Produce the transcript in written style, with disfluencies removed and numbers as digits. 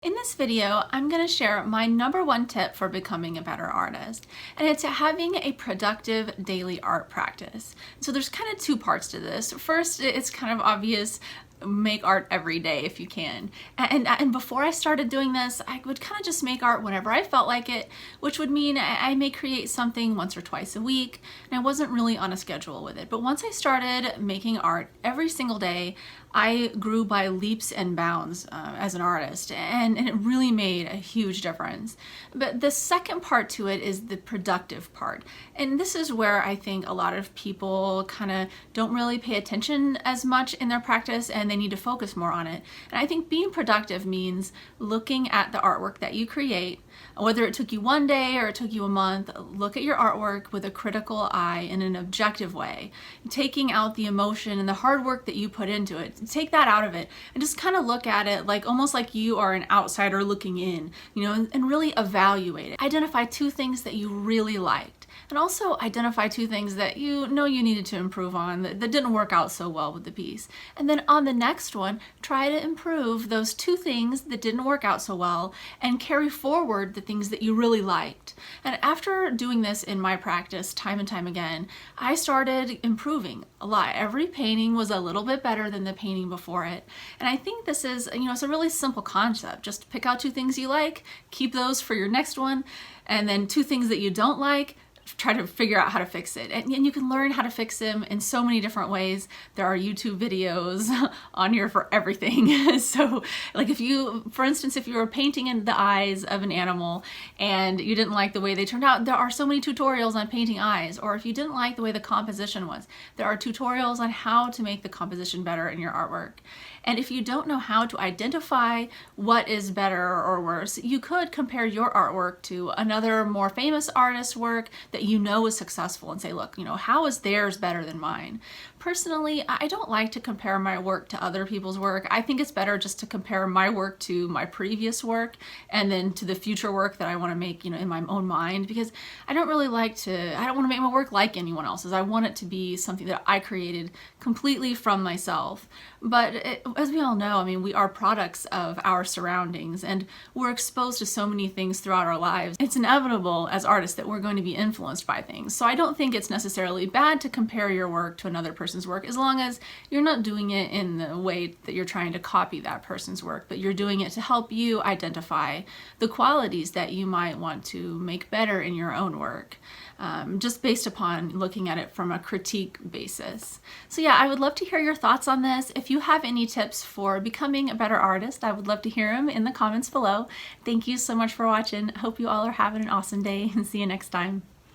In this video, I'm going to share my #1 tip for becoming a better artist, and it's having a productive daily art practice. So there's kind of two parts to this. First, it's kind of obvious, make art every day if you can. And before I started doing this, I would kind of just make art whenever I felt like it, which would mean I may create something once or twice a week, and I wasn't really on a schedule with it. But once I started making art every single day, I grew by leaps and bounds as an artist, and it really made a huge difference. But the second part to it is the productive part. And this is where I think a lot of people kind of don't really pay attention as much in their practice, and they need to focus more on it. And I think being productive means looking at the artwork that you create, whether it took you one day or it took you a month. Look at your artwork with a critical eye in an objective way, taking out the emotion and the hard work that you put into it. Take that out of it and just kind of look at it like almost like you are an outsider looking in, and really evaluate it. Identify two things that you really liked, and also identify two things that you know you needed to improve on that didn't work out so well with the piece. And then on the next one, try to improve those two things that didn't work out so well and carry forward the things that you really liked. And after doing this in my practice time and time again, I started improving a lot. Every painting was a little bit better than the painting before it. And I think this is, it's a really simple concept. Just pick out two things you like, keep those for your next one, and then two things that you don't like, try to figure out how to fix it. And you can learn how to fix them in so many different ways. There are YouTube videos on here for everything. So like for instance, if you were painting in the eyes of an animal and you didn't like the way they turned out, there are so many tutorials on painting eyes. Or if you didn't like the way the composition was, there are tutorials on how to make the composition better in your artwork. And if you don't know how to identify what is better or worse, you could compare your artwork to another more famous artist's work that you know is successful and say, look, how is theirs better than mine? Personally, I don't like to compare my work to other people's work. I think it's better just to compare my work to my previous work and then to the future work that I want to make, in my own mind, because I don't want to make my work like anyone else's. I want it to be something that I created completely from myself. But as we all know, we are products of our surroundings, and we're exposed to so many things throughout our lives. It's inevitable as artists that we're going to be influenced by things. So I don't think it's necessarily bad to compare your work to another person's work, as long as you're not doing it in the way that you're trying to copy that person's work, but you're doing it to help you identify the qualities that you might want to make better in your own work, just based upon looking at it from a critique basis. So yeah, I would love to hear your thoughts on this. If you have any tips for becoming a better artist, I would love to hear them in the comments below. Thank you so much for watching. Hope you all are having an awesome day, and see you next time.